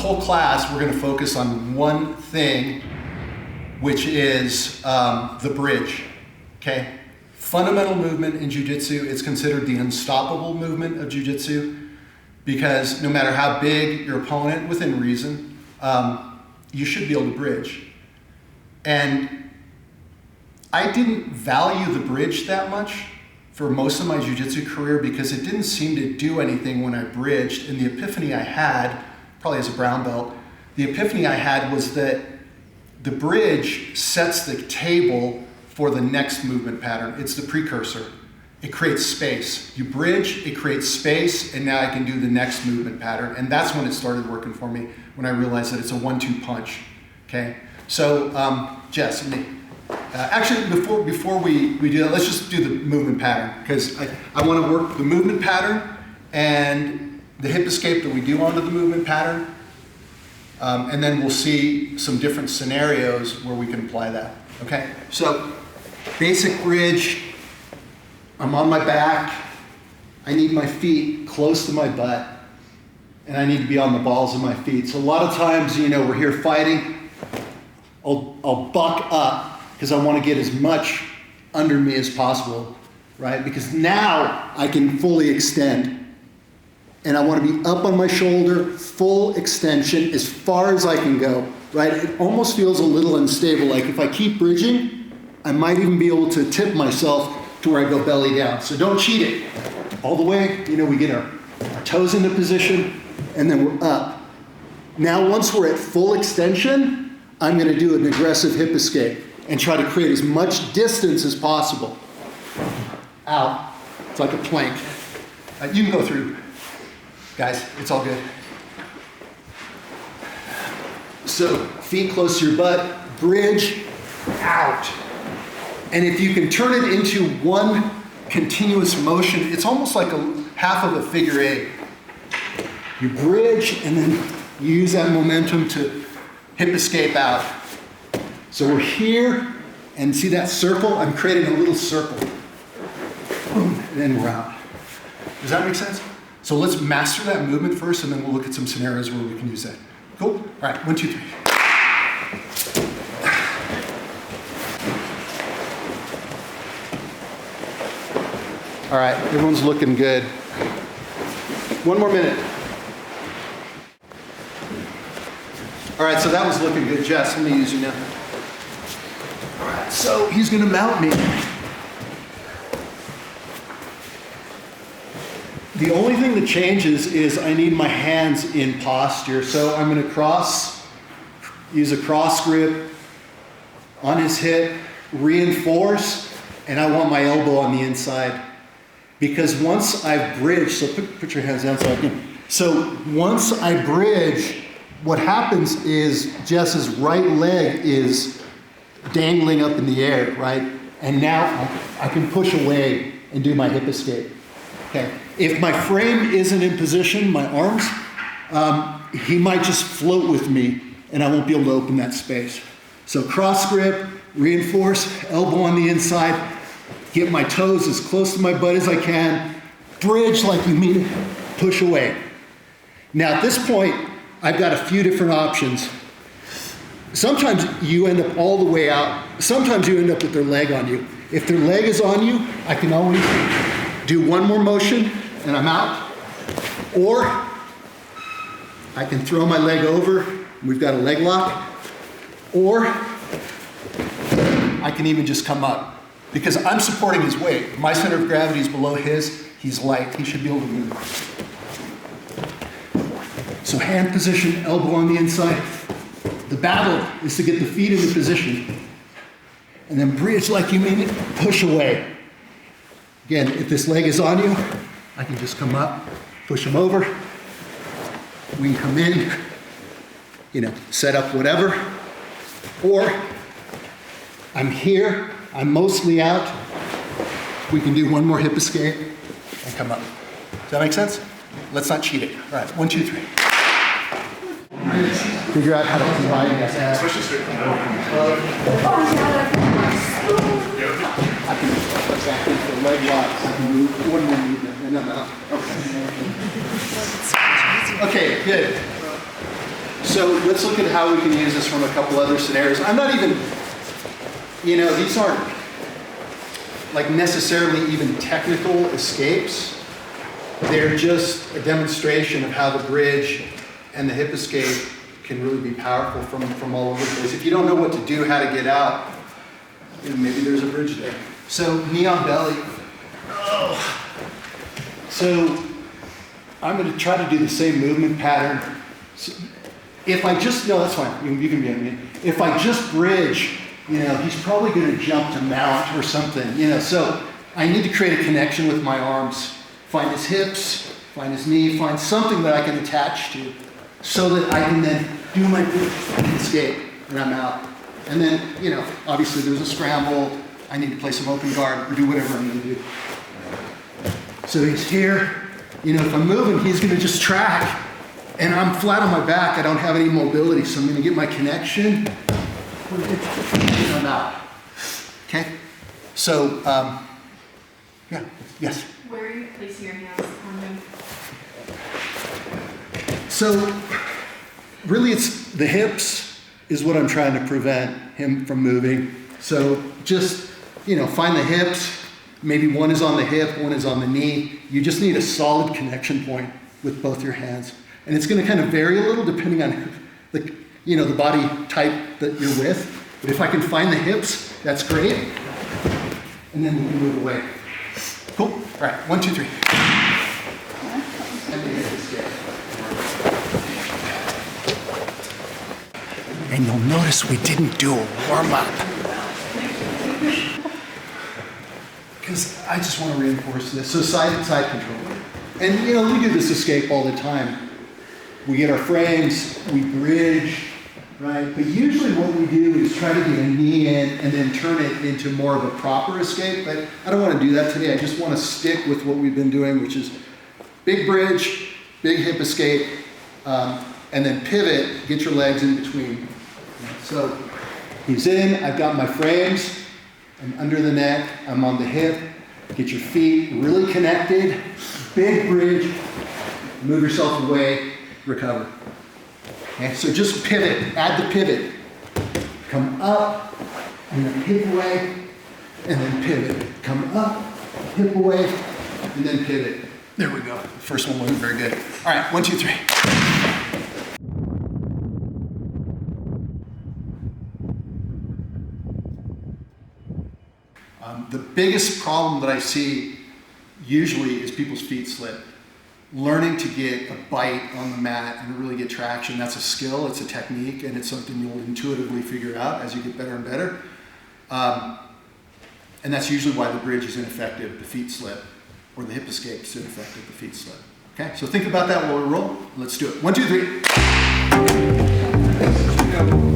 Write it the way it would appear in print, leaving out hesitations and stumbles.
whole class, we're going to focus on one thing, which is the bridge, okay? Fundamental movement in jiu-jitsu, it's considered the unstoppable movement of jiu-jitsu because no matter how big your opponent, within reason, you should be able to bridge. And I didn't value the bridge that much for most of my jiu-jitsu career because it didn't seem to do anything when I bridged. And the epiphany I had, probably as a brown belt, the epiphany I had was that the bridge sets the table for the next movement pattern. It's the precursor. It creates space. You bridge, it creates space, and now I can do the next movement pattern. And that's when it started working for me, when I realized that it's a 1-2 punch, okay? So, Jess, actually, before we do that, let's just do the movement pattern, because I want to work the movement pattern and the hip escape that we do onto the movement pattern, and then we'll see some different scenarios where we can apply that, okay? So, basic bridge, I'm on my back, I need my feet close to my butt, and I need to be on the balls of my feet. So a lot of times, you know, we're here fighting, I'll buck up because I want to get as much under me as possible, right? Because now I can fully extend. And I want to be up on my shoulder, full extension, as far as I can go, right? It almost feels a little unstable. Like if I keep bridging, I might even be able to tip myself to where I go belly down. So don't cheat it. All the way, you know, we get our toes into position, and then we're up. Now, once we're at full extension, I'm going to do an aggressive hip escape and try to create as much distance as possible. Out. It's like a plank. You can go through. Guys, it's all good. So, feet close to your butt, bridge, out. And if you can turn it into one continuous motion, it's almost like half of a figure eight. You bridge, and then you use that momentum to hip escape out. So we're here, and see that circle? I'm creating a little circle. Boom, and then we're out. Does that make sense? So let's master that movement first, and then we'll look at some scenarios where we can use that. Cool? All right, 1, 2, 3. All right, everyone's looking good. 1 more minute. All right, so that was looking good. Jess, let me use you now. All right, so he's gonna mount me. The only thing that changes is I need my hands in posture. So I'm gonna use a cross grip on his hip, reinforce, and I want my elbow on the inside. Because once I bridge, so put your hands down so I can. So once I bridge, what happens is Jess's right leg is dangling up in the air, right? And now I can push away and do my hip escape. Okay. If my frame isn't in position, my arms, he might just float with me and I won't be able to open that space. So cross grip, reinforce, elbow on the inside, get my toes as close to my butt as I can, bridge like you mean it, push away. Now at this point, I've got a few different options. Sometimes you end up all the way out. Sometimes you end up with their leg on you. If their leg is on you, I can always do one more motion and I'm out. Or I can throw my leg over. We've got a leg lock. Or I can even just come up. Because I'm supporting his weight. My center of gravity is below his. He's light. He should be able to move. So hand position, elbow on the inside. The battle is to get the feet into position. And then bridge like you mean it, push away. Again, if this leg is on you, I can just come up, push him over. We can come in, you know, set up whatever. Or I'm here, I'm mostly out. We can do one more hip escape and come up. Does that make sense? Let's not cheat it. All right, 1, 2, 3. Figure out how to combine that. Especially straight from I can exactly the leg locks. I can move one more movement and I'm out. Okay. Okay, good. So let's look at how we can use this from a couple other scenarios. I'm not even, these aren't like necessarily even technical escapes. They're just a demonstration of how the bridge and the hip escape can really be powerful from all over the place. If you don't know what to do, how to get out, maybe there's a bridge there. So knee on belly. Oh. So I'm going to try to do the same movement pattern. So if I just, no, that's fine. You can be on me. If I just bridge, he's probably going to jump to mount or something. So I need to create a connection with my arms. Find his hips, find his knee, find something that I can attach to so that I can then do my bridge and escape and I'm out. And then, obviously there's a scramble. I need to play some open guard or do whatever I'm going to do. So he's here. If I'm moving, he's going to just track. And I'm flat on my back. I don't have any mobility, so I'm going to get my connection. And I'm out. Okay? So, yeah, yes? Where are you placing your hands on him? So, really it's the hips is what I'm trying to prevent him from moving. So just, find the hips. Maybe one is on the hip, one is on the knee. You just need a solid connection point with both your hands. And it's going to kind of vary a little depending on the body type that you're with. But if I can find the hips, that's great. And then we can move away. Cool. All right. 1, 2, 3. And you'll notice we didn't do a warm-up. Because I just want to reinforce this. So side-to-side control. And, we do this escape all the time. We get our frames, we bridge, right? But usually what we do is try to get a knee in and then turn it into more of a proper escape. But I don't want to do that today. I just want to stick with what we've been doing, which is big bridge, big hip escape, and then pivot, get your legs in between. So he's in, I've got my frames, I'm under the neck, I'm on the hip, get your feet really connected, big bridge, move yourself away, recover. Okay, so just pivot, add the pivot. Come up, and then hip away, and then pivot. Come up, hip away, and then pivot. There we go. The first one wasn't very good. All right, 1, 2, 3. The biggest problem that I see usually is people's feet slip. Learning to get a bite on the mat and really get traction, that's a skill, it's a technique, and it's something you'll intuitively figure out as you get better and better. And that's usually why the bridge is ineffective, the feet slip, or the hip escape is ineffective, the feet slip. Okay, so think about that while we roll. Let's do it. 1, 2, 3.